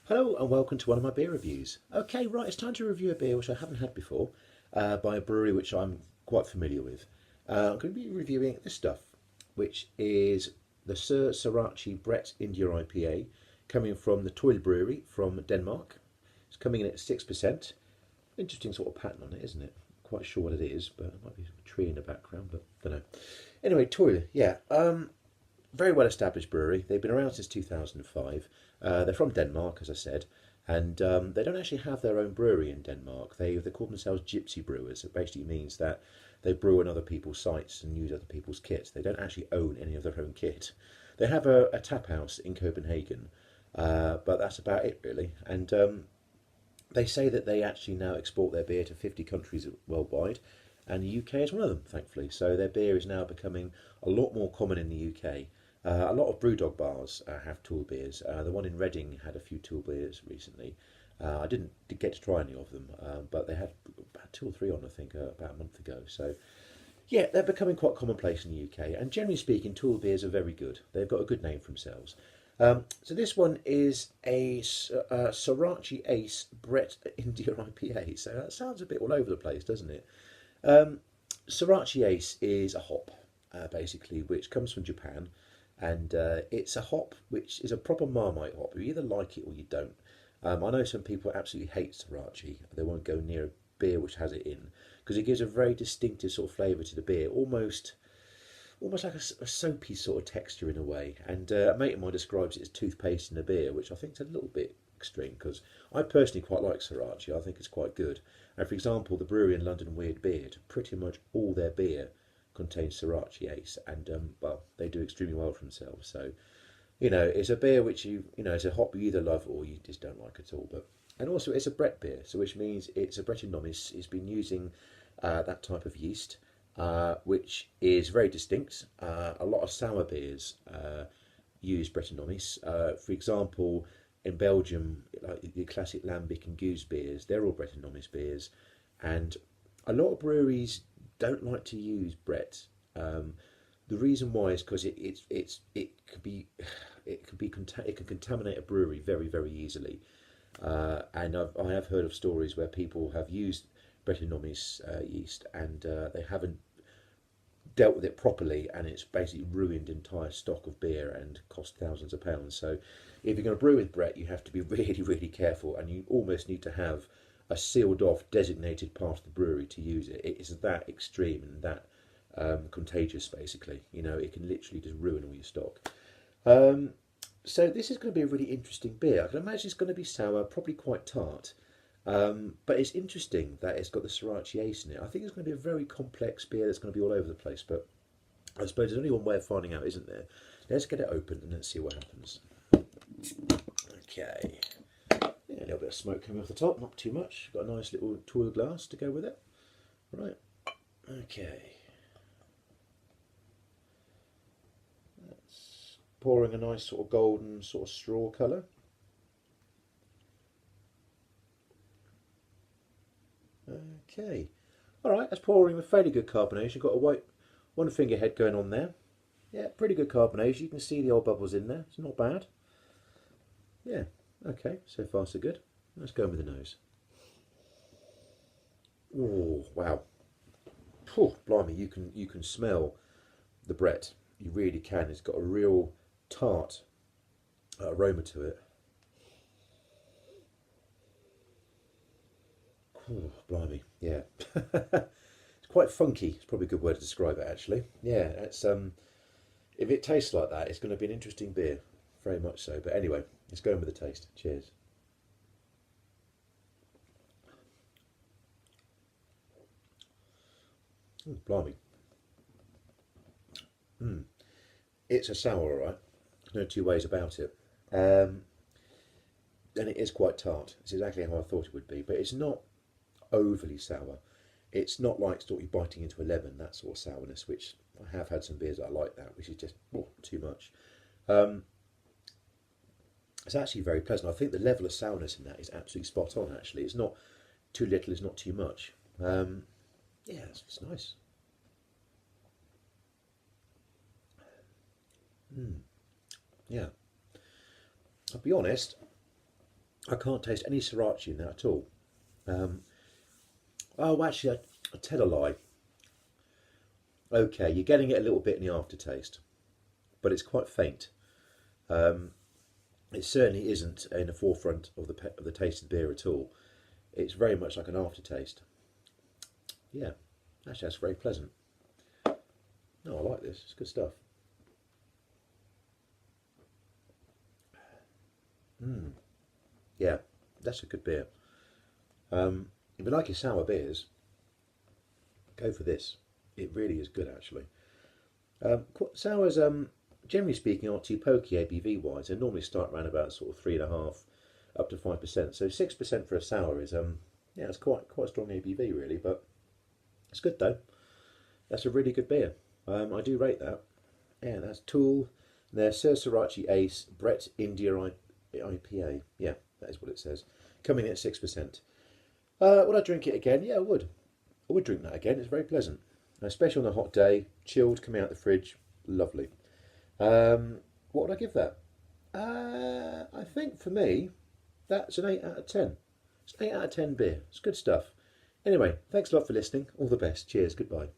Hello and welcome to one of my beer reviews. Okay, right, it's time to review a beer which I haven't had before by a brewery which I'm quite familiar with. I'm going to be reviewing this stuff, which is the Sur Sorachi Brett India IPA, coming from the Toil Brewery from Denmark. It's coming in at 6%. Interesting sort of pattern on it, isn't it? Quite sure what it is, but there might be a tree in the background, but I don't know. Anyway, Toil, yeah. Very well established brewery. They've been around since 2005. They're from Denmark, as I said, and they don't actually have their own brewery in Denmark. They call themselves gypsy brewers. It basically means that they brew on other people's sites and use other people's kit. They don't actually own any of their own kit. They have a tap house in Copenhagen, but that's about it really. And they say that they actually now export their beer to 50 countries worldwide, and the UK is one of them, thankfully. So their beer is now becoming a lot more common in the UK. A lot of brewdog bars have Tool beers. The one in Reading had a few Tool beers recently. I didn't get to try any of them, but they had about two or three on, I think, about a month ago. So, yeah, they're becoming quite commonplace in the UK. And generally speaking, Tool beers are very good. They've got a good name for themselves. So this one is a Sorachi Ace Brett India IPA. So that sounds a bit all over the place, doesn't it? Sorachi Ace is a hop, basically, which comes from Japan. And it's a hop which is a proper Marmite hop. You either like it or you don't. I know some people absolutely hate Sorachi. They won't go near a beer which has it in because it gives a very distinctive sort of flavour to the beer, almost like a soapy sort of texture in a way. And a mate of mine describes it as toothpaste in a beer, which I think is a little bit extreme because I personally quite like Sorachi. I think it's quite good. And for example, the brewery in London, Weird Beard, pretty much all their beer contains Sorachi Ace, and well, they do extremely well for themselves. So, it's a beer which it's a hop you either love or you just don't like at all. But and also it's a Brett beer, so which means it's a Brettanomys. It's been using that type of yeast, which is very distinct. A lot of sour beers use Brettanomys. For example, in Belgium, like the classic Lambic and Goose beers, they're all Brettanomys beers, and a lot of breweries don't like to use Brett. The reason why is because it could be it can contaminate a brewery very very easily. And I have heard of stories where people have used Brettanomys yeast and they haven't dealt with it properly, and it's basically ruined entire stock of beer and cost thousands of pounds. So, if you're going to brew with Brett, you have to be really really careful, and you almost need to have a sealed off designated part of the brewery to use it. It is that extreme and that contagious, basically. It can literally just ruin all your stock. So this is going to be a really interesting beer. I can imagine it's going to be sour, probably quite tart. But it's interesting that it's got the Sorachi Ace in it. I think it's going to be a very complex beer that's going to be all over the place. But I suppose there's only one way of finding out, isn't there? Let's get it open and let's see what happens. Okay. Yeah, a little bit of smoke coming off the top, not too much. Got a nice little tool glass to go with it. Right. Okay. That's pouring a nice sort of golden sort of straw colour. Okay. Alright, that's pouring with fairly good carbonation. Got a white one finger head going on there. Yeah, pretty good carbonation. You can see the old bubbles in there. It's not bad. Yeah, okay, so far so good. Let's go with the nose. Oh, wow. Oh, blimey, you can smell the Brett. You really can. It's got a real tart aroma to it. Oh, blimey, yeah. It's quite funky. It's probably a good word to describe it, actually. Yeah, it's if it tastes like that, it's going to be an interesting beer. Very much so. But anyway, let's go in with the taste. Cheers. Blimey. It's a sour, all right. There's no two ways about it. Um, and it is quite tart. It's exactly how I thought it would be, but it's not overly sour. It's not like sort of biting into a lemon, that sort of sourness, which I have had some beers that I like that, which is just too much. Um, it's actually very pleasant. I think the level of sourness in that is absolutely spot on, actually. It's not too little, it's not too much. Um, yeah, it's nice. Yeah, I'll be honest, I can't taste any Sorachi in that at all. Um, oh, actually, I tell a lie. Okay, you're getting it a little bit in the aftertaste, but it's quite faint. Um, it certainly isn't in the forefront of the taste of the beer at all. It's very much like an aftertaste. Yeah, actually, that's very pleasant. No, I like this. It's good stuff. Yeah, that's a good beer. If you like your sour beers, go for this. It really is good, actually. Sours, generally speaking, aren't too pokey ABV wise. They normally start around about sort of 3.5 up to 5%. So 6% for a sour is yeah, it's quite strong ABV really, but it's good though. That's a really good beer. I do rate that. Yeah, that's Tool. Their Sur Sorachi Ace Brett India IPA. Yeah, that is what it says. Coming in at 6%. Would I drink it again? Yeah, I would. I would drink that again. It's very pleasant, especially on a hot day. Chilled, coming out of the fridge, lovely. What would I give that? I think for me, that's an 8 out of 10. It's an 8 out of 10 beer. It's good stuff. Anyway, thanks a lot for listening. All the best. Cheers. Goodbye.